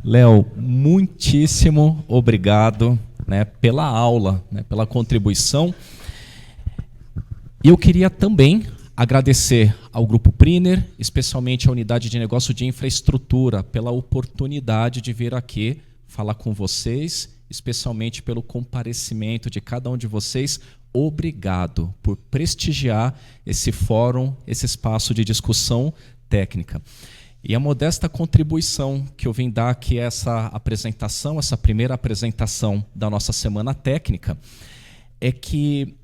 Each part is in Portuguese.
Léo, muitíssimo obrigado, né, pela aula, né, pela contribuição. E eu queria também agradecer ao Grupo Priner, especialmente à Unidade de Negócio de Infraestrutura, pela oportunidade de vir aqui falar com vocês, especialmente pelo comparecimento de cada um de vocês. Obrigado por prestigiar esse fórum, esse espaço de discussão técnica. E a modesta contribuição que eu vim dar aqui a essa apresentação, essa primeira apresentação da nossa Semana Técnica, é que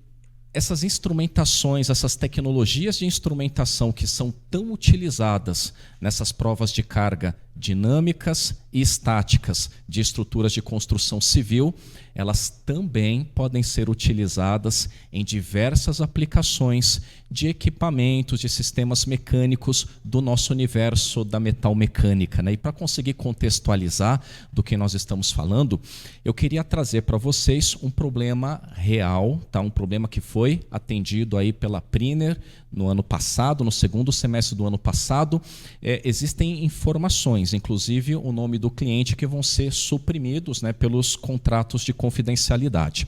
essas instrumentações, essas tecnologias de instrumentação que são tão utilizadas nessas provas de carga dinâmicas e estáticas de estruturas de construção civil, elas também podem ser utilizadas em diversas aplicações de equipamentos, de sistemas mecânicos do nosso universo da metalmecânica, né? E para conseguir contextualizar do que nós estamos falando, eu queria trazer para vocês um problema real, tá? Um problema que foi atendido aí pela Priner no ano passado, no segundo semestre do ano passado. Existem informações, inclusive o nome do cliente, que vão ser suprimidos, né, pelos contratos de confidencialidade.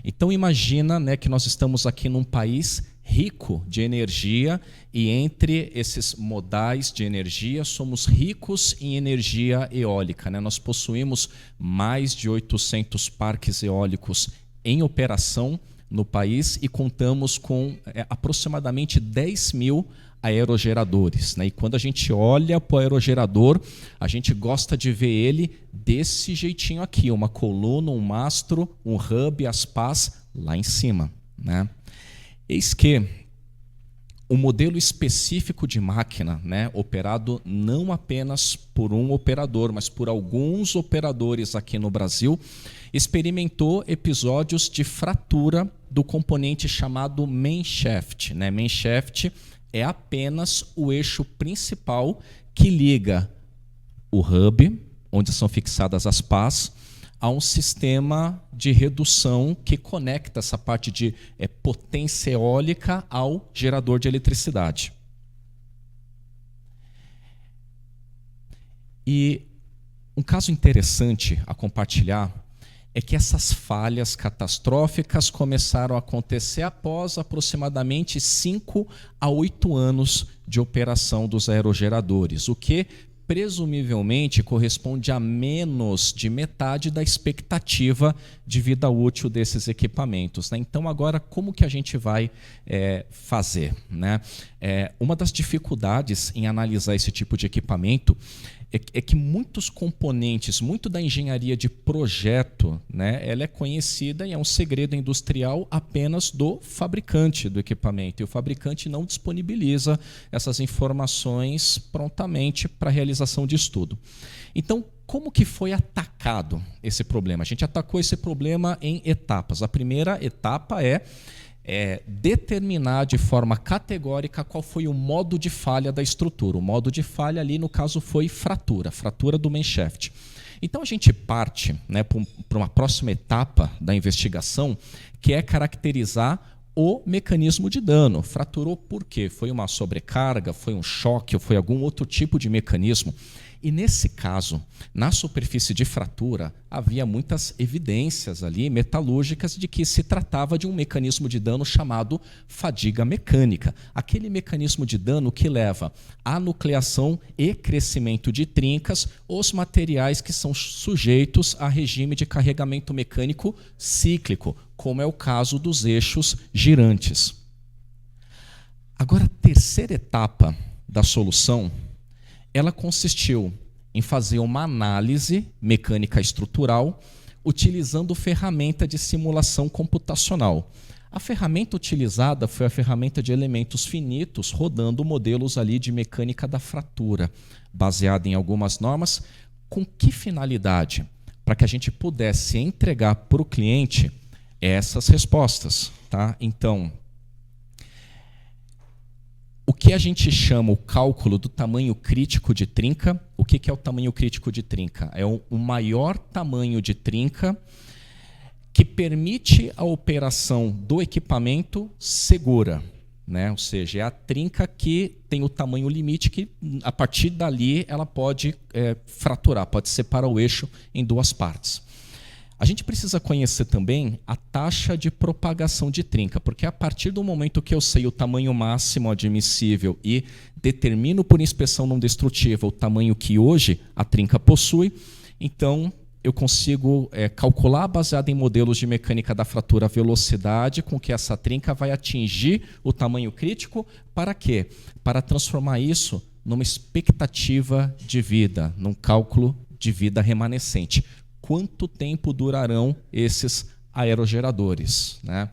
Então imagina, né, que nós estamos aqui num país rico de energia e entre esses modais de energia somos ricos em energia eólica, né? Nós possuímos mais de 800 parques eólicos em operação no país e contamos com aproximadamente 10 mil aerogeradores, né? E quando a gente olha para o aerogerador, a gente gosta de ver ele desse jeitinho aqui, uma coluna, um mastro, um hub, as pás lá em cima, né? Eis que o modelo específico de máquina, né, operado não apenas por um operador, mas por alguns operadores aqui no Brasil, experimentou episódios de fratura do componente chamado main shaft, né? Main shaft é apenas o eixo principal que liga o hub, onde são fixadas as pás, a um sistema de redução que conecta essa parte de potência eólica ao gerador de eletricidade. E um caso interessante a compartilhar é que essas falhas catastróficas começaram a acontecer após aproximadamente 5 a 8 anos de operação dos aerogeradores, o que presumivelmente corresponde a menos de metade da expectativa de vida útil desses equipamentos, né? Então, agora, como que a gente vai fazer, né? Uma das dificuldades em analisar esse tipo de equipamento é que muitos componentes, muito da engenharia de projeto, né, ela é conhecida e é um segredo industrial apenas do fabricante do equipamento. E o fabricante não disponibiliza essas informações prontamente para a realização de estudo. Então, como que foi atacado esse problema? A gente atacou esse problema em etapas. A primeira etapa é determinar de forma categórica qual foi o modo de falha da estrutura. O modo de falha ali, no caso, foi fratura do main shaft. Então a gente parte, né, para uma próxima etapa da investigação, que é caracterizar o mecanismo de dano. Fraturou por quê? Foi uma sobrecarga, foi um choque ou foi algum outro tipo de mecanismo? E nesse caso, na superfície de fratura, havia muitas evidências ali metalúrgicas de que se tratava de um mecanismo de dano chamado fadiga mecânica. Aquele mecanismo de dano que leva à nucleação e crescimento de trincas os materiais que são sujeitos a regime de carregamento mecânico cíclico, como é o caso dos eixos girantes. Agora, a terceira etapa da solução, ela consistiu em fazer uma análise mecânica estrutural utilizando ferramenta de simulação computacional. A ferramenta utilizada foi a ferramenta de elementos finitos, rodando modelos ali de mecânica da fratura, baseada em algumas normas. Com que finalidade? Para que a gente pudesse entregar para o cliente essas respostas, tá? Então, o que a gente chama o cálculo do tamanho crítico de trinca. O que é o tamanho crítico de trinca? É o maior tamanho de trinca que permite a operação do equipamento segura. né? Ou seja, é a trinca que tem o tamanho limite que, a partir dali, ela pode fraturar, pode separar o eixo em duas partes. A gente precisa conhecer também a taxa de propagação de trinca, porque a partir do momento que eu sei o tamanho máximo admissível e determino por inspeção não destrutiva o tamanho que hoje a trinca possui, então eu consigo calcular, baseado em modelos de mecânica da fratura, a velocidade com que essa trinca vai atingir o tamanho crítico. Para quê? Para transformar isso numa expectativa de vida, num cálculo de vida remanescente. Quanto tempo durarão esses aerogeradores, né?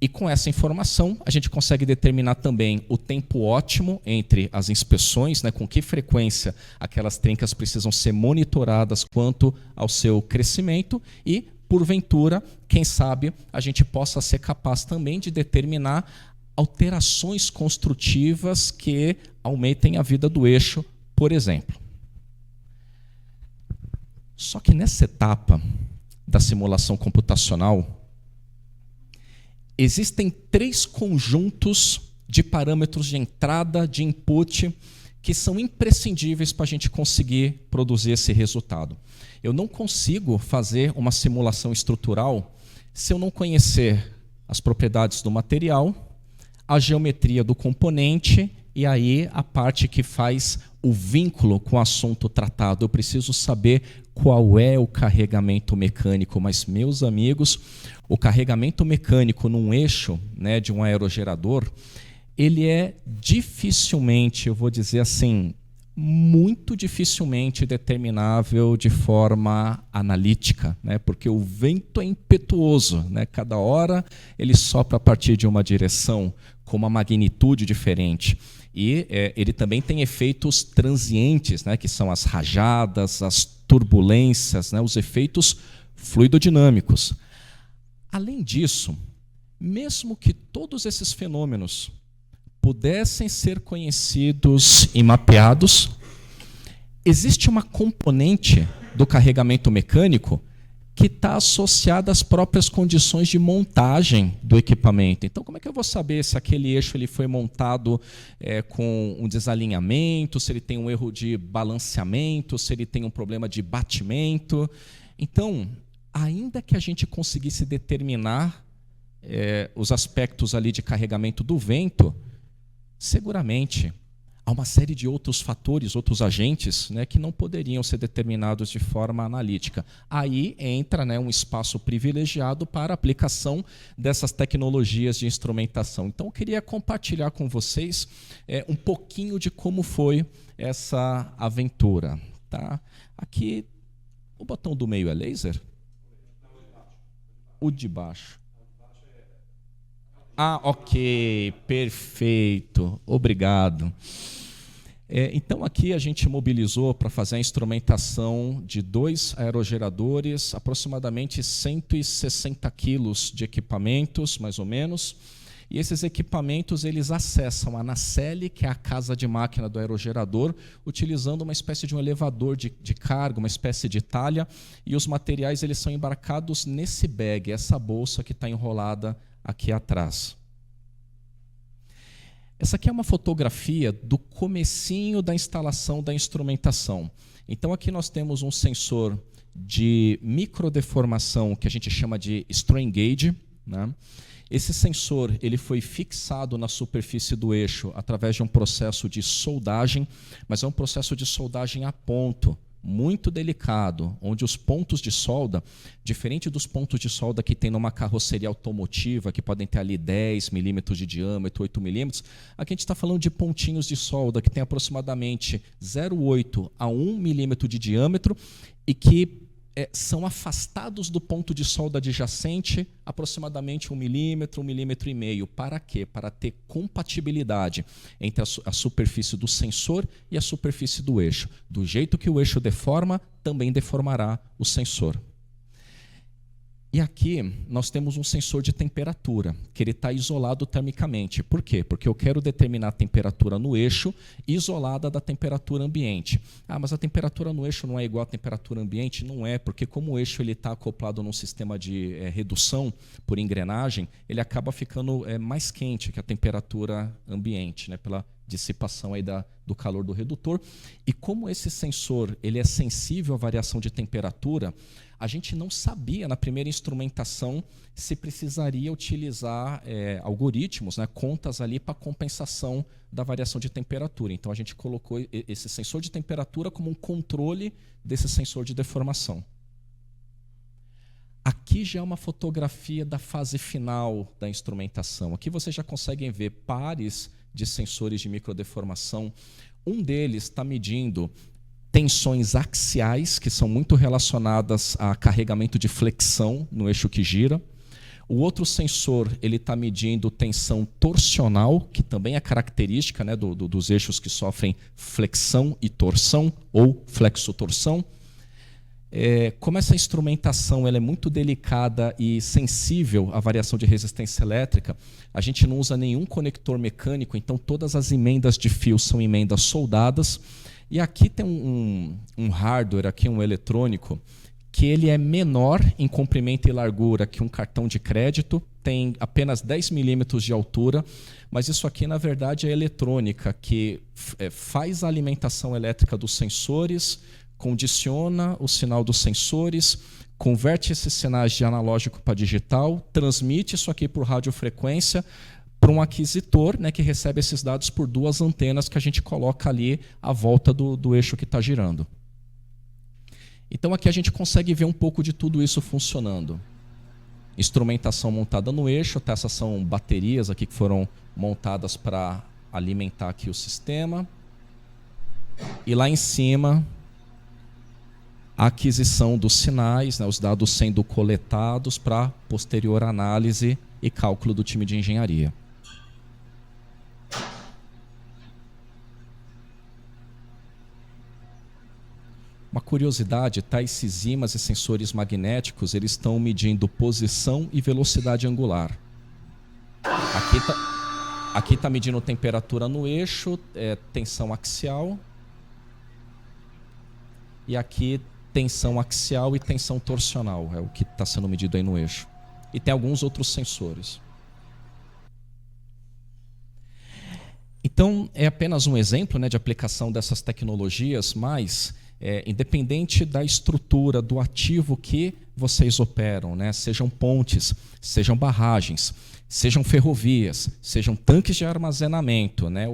E com essa informação, a gente consegue determinar também o tempo ótimo entre as inspeções, né, com que frequência aquelas trincas precisam ser monitoradas quanto ao seu crescimento e, porventura, quem sabe, a gente possa ser capaz também de determinar alterações construtivas que aumentem a vida do eixo, por exemplo. Só que nessa etapa da simulação computacional, existem 3 conjuntos de parâmetros de entrada, de input, que são imprescindíveis para a gente conseguir produzir esse resultado. Eu não consigo fazer uma simulação estrutural se eu não conhecer as propriedades do material, a geometria do componente e aí a parte que faz o vínculo com o assunto tratado. Eu preciso saber qual é o carregamento mecânico. Mas, meus amigos, o carregamento mecânico num eixo, né, de um aerogerador, ele é dificilmente, eu vou dizer assim, muito dificilmente determinável de forma analítica, né? Porque o vento é impetuoso, né? Cada hora ele sopra a partir de uma direção com uma magnitude diferente. E ele também tem efeitos transientes, né? Que são as rajadas, as turbulências, né? Os efeitos fluidodinâmicos. Além disso, mesmo que todos esses fenômenos pudessem ser conhecidos e mapeados, existe uma componente do carregamento mecânico que está associada às próprias condições de montagem do equipamento. Então, como é que eu vou saber se aquele eixo ele foi montado com um desalinhamento, se ele tem um erro de balanceamento, se ele tem um problema de batimento? Então, ainda que a gente conseguisse determinar os aspectos ali de carregamento do vento, seguramente há uma série de outros fatores, outros agentes, né, que não poderiam ser determinados de forma analítica. Aí entra, né, um espaço privilegiado para a aplicação dessas tecnologias de instrumentação. Então, eu queria compartilhar com vocês um pouquinho de como foi essa aventura. Tá? Aqui, o botão do meio é laser? O de baixo. Ah, ok, perfeito, obrigado. Então aqui a gente mobilizou para fazer a instrumentação de 2 aerogeradores, aproximadamente 160 quilos de equipamentos, mais ou menos. E esses equipamentos eles acessam a nacelle, que é a casa de máquina do aerogerador, utilizando uma espécie de um elevador de carga, uma espécie de talha, e os materiais eles são embarcados nesse bag, essa bolsa que está enrolada aqui atrás. Essa aqui é uma fotografia do comecinho da instalação da instrumentação. Então aqui nós temos um sensor de microdeformação que a gente chama de strain gauge, né? Esse sensor ele foi fixado na superfície do eixo através de um processo de soldagem, mas é um processo de soldagem a ponto, muito delicado, onde os pontos de solda, diferente dos pontos de solda que tem numa carroceria automotiva, que podem ter ali 10 milímetros de diâmetro, 8 milímetros, aqui a gente está falando de pontinhos de solda que tem aproximadamente 0,8 a 1 milímetro de diâmetro e que são afastados do ponto de solda adjacente aproximadamente 1 milímetro, 1,5 milímetros. Para quê? Para ter compatibilidade entre a superfície do sensor e a superfície do eixo. Do jeito que o eixo deforma, também deformará o sensor. E aqui nós temos um sensor de temperatura, que ele está isolado termicamente. Por quê? Porque eu quero determinar a temperatura no eixo isolada da temperatura ambiente. Ah, mas a temperatura no eixo não é igual à temperatura ambiente? Não é, porque como o eixo está acoplado num sistema de redução por engrenagem, ele acaba ficando mais quente que a temperatura ambiente, né, pela dissipação aí do calor do redutor. E como esse sensor ele é sensível à variação de temperatura, a gente não sabia na primeira instrumentação se precisaria utilizar algoritmos, né, contas ali para compensação da variação de temperatura. Então a gente colocou esse sensor de temperatura como um controle desse sensor de deformação. Aqui já é uma fotografia da fase final da instrumentação. Aqui vocês já conseguem ver pares de sensores de microdeformação. Um deles está medindo tensões axiais, que são muito relacionadas a carregamento de flexão no eixo que gira. O outro sensor está medindo tensão torsional, que também é característica, né, dos eixos que sofrem flexão e torção, ou flexotorção. Como essa instrumentação ela é muito delicada e sensível à variação de resistência elétrica, a gente não usa nenhum conector mecânico, então todas as emendas de fio são emendas soldadas. E aqui tem um hardware, aqui um eletrônico, que ele é menor em comprimento e largura que um cartão de crédito, tem apenas 10 milímetros de altura, mas isso aqui, na verdade, é eletrônica, que faz a alimentação elétrica dos sensores, condiciona o sinal dos sensores, converte esses sinais de analógico para digital, transmite isso aqui por radiofrequência, para um aquisitor, né, que recebe esses dados por duas antenas que a gente coloca ali à volta do eixo que está girando. Então aqui a gente consegue ver um pouco de tudo isso funcionando. Instrumentação montada no eixo, tá? Essas são baterias aqui que foram montadas para alimentar aqui o sistema. E lá em cima, a aquisição dos sinais, né, os dados sendo coletados para posterior análise e cálculo do time de engenharia. Uma curiosidade, tá? Esses ímãs e sensores magnéticos, eles estão medindo posição e velocidade angular. Aqui tá medindo temperatura no eixo, tensão axial. E aqui tensão axial e tensão torsional, é o que está sendo medido aí no eixo. E tem alguns outros sensores. Então, é apenas um exemplo, né, de aplicação dessas tecnologias, mas independente da estrutura, do ativo que vocês operam, né, sejam pontes, sejam barragens, sejam ferrovias, sejam tanques de armazenamento, né,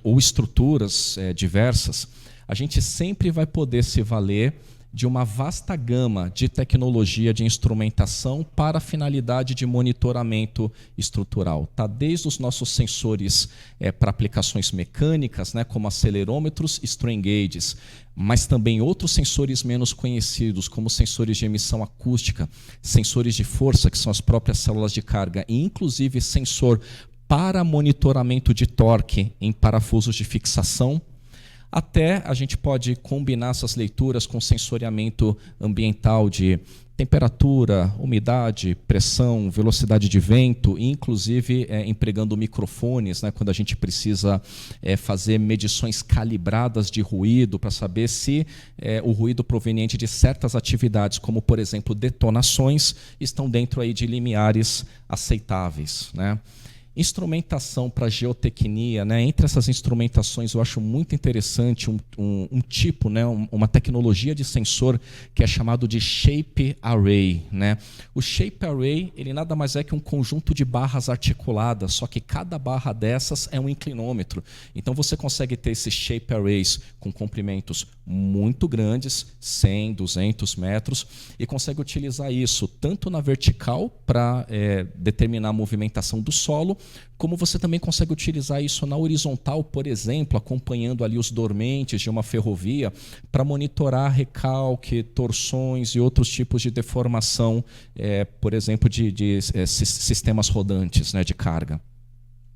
ou estruturas diversas, a gente sempre vai poder se valer de uma vasta gama de tecnologia de instrumentação para a finalidade de monitoramento estrutural. Tá? Desde os nossos sensores para aplicações mecânicas, né, como acelerômetros, strain gauges, mas também outros sensores menos conhecidos, como sensores de emissão acústica, sensores de força, que são as próprias células de carga, e inclusive sensor para monitoramento de torque em parafusos de fixação. Até a gente pode combinar essas leituras com sensoriamento ambiental de temperatura, umidade, pressão, velocidade de vento, e inclusive empregando microfones, né, quando a gente precisa fazer medições calibradas de ruído para saber se o ruído proveniente de certas atividades, como por exemplo detonações, estão dentro aí de limiares aceitáveis, né? Instrumentação para geotecnia, né? Entre essas instrumentações eu acho muito interessante um tipo, né? Uma tecnologia de sensor que é chamado de Shape Array, né? O Shape Array ele nada mais é que um conjunto de barras articuladas, só que cada barra dessas é um inclinômetro. Então você consegue ter esses Shape Arrays com comprimentos muito grandes, 100, 200 metros, e consegue utilizar isso tanto na vertical para determinar a movimentação do solo, como você também consegue utilizar isso na horizontal, por exemplo, acompanhando ali os dormentes de uma ferrovia para monitorar recalque, torções e outros tipos de deformação, por exemplo, de sistemas rodantes, né, de carga.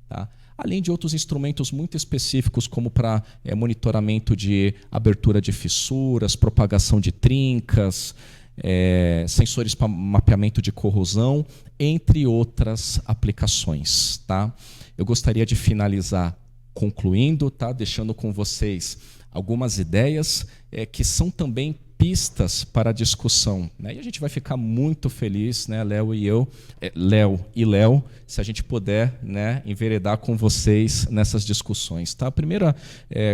Tá? Além de outros instrumentos muito específicos, como para monitoramento de abertura de fissuras, propagação de trincas, sensores para mapeamento de corrosão, entre outras aplicações. Tá? Eu gostaria de finalizar concluindo, tá? Deixando com vocês algumas ideias que são também pistas para a discussão, né? E a gente vai ficar muito feliz, né, Léo e Léo, se a gente puder, né, enveredar com vocês nessas discussões. Tá? A primeira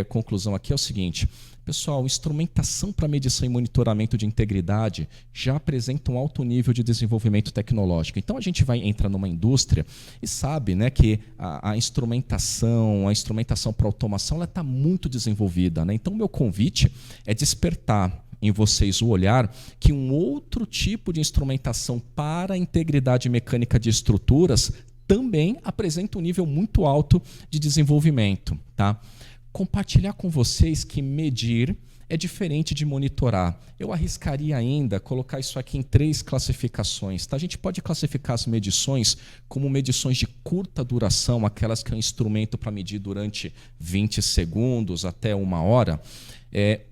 conclusão aqui é o seguinte: pessoal, instrumentação para medição e monitoramento de integridade já apresenta um alto nível de desenvolvimento tecnológico. Então a gente vai entrar numa indústria e sabe, né, que a instrumentação para automação está muito desenvolvida, né? Então o meu convite é despertar em vocês o olhar que um outro tipo de instrumentação para a integridade mecânica de estruturas também apresenta um nível muito alto de desenvolvimento. Tá? Compartilhar com vocês que medir é diferente de monitorar. Eu arriscaria ainda colocar isso aqui em 3 classificações. Tá? A gente pode classificar as medições como medições de curta duração, aquelas que é um instrumento para medir durante 20 segundos até 1 hora.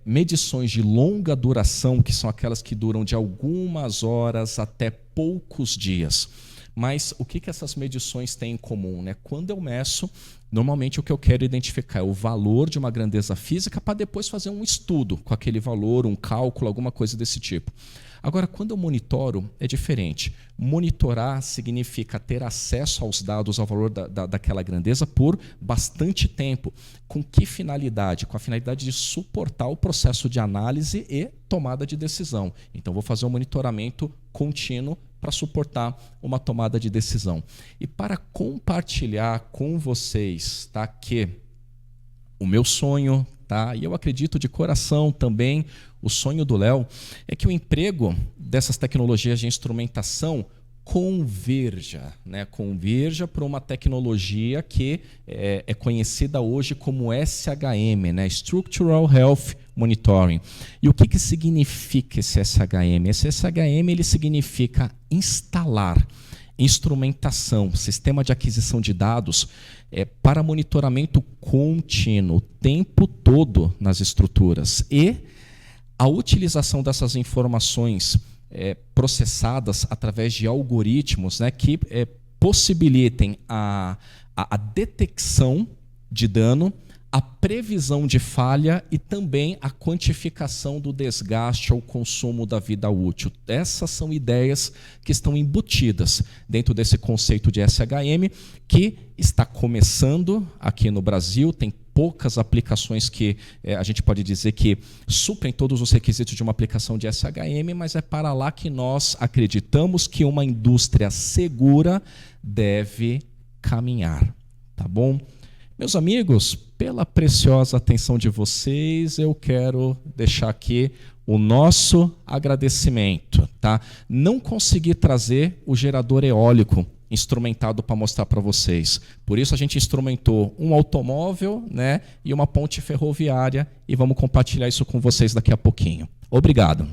Medições de longa duração, que são aquelas que duram de algumas horas até poucos dias. Mas o que essas medições têm em comum? Né? Quando eu meço, normalmente o que eu quero identificar é o valor de uma grandeza física para depois fazer um estudo com aquele valor, um cálculo, alguma coisa desse tipo. Agora, quando eu monitoro, é diferente. Monitorar significa ter acesso aos dados, ao valor daquela grandeza por bastante tempo. Com que finalidade? Com a finalidade de suportar o processo de análise e tomada de decisão. Então, vou fazer um monitoramento contínuo para suportar uma tomada de decisão. E para compartilhar com vocês, tá, que o meu sonho, tá, e eu acredito de coração também, o sonho do Léo, é que o emprego dessas tecnologias de instrumentação converja, né? Converja para uma tecnologia que é conhecida hoje como SHM, né? Structural Health Monitoring. E o que significa esse SHM? Esse SHM ele significa instalar instrumentação, sistema de aquisição de dados para monitoramento contínuo, o tempo todo nas estruturas. E a utilização dessas informações processadas através de algoritmos, né, que possibilitem a detecção de dano, a previsão de falha e também a quantificação do desgaste ou consumo da vida útil. Essas são ideias que estão embutidas dentro desse conceito de SHM, que está começando aqui no Brasil, tem poucas aplicações que a gente pode dizer que suprem todos os requisitos de uma aplicação de SHM, mas é para lá que nós acreditamos que uma indústria segura deve caminhar. Tá bom? Meus amigos, pela preciosa atenção de vocês, eu quero deixar aqui o nosso agradecimento. Tá? Não consegui trazer o gerador eólico instrumentado para mostrar para vocês. Por isso a gente instrumentou um automóvel, né, e uma ponte ferroviária e vamos compartilhar isso com vocês daqui a pouquinho. Obrigado.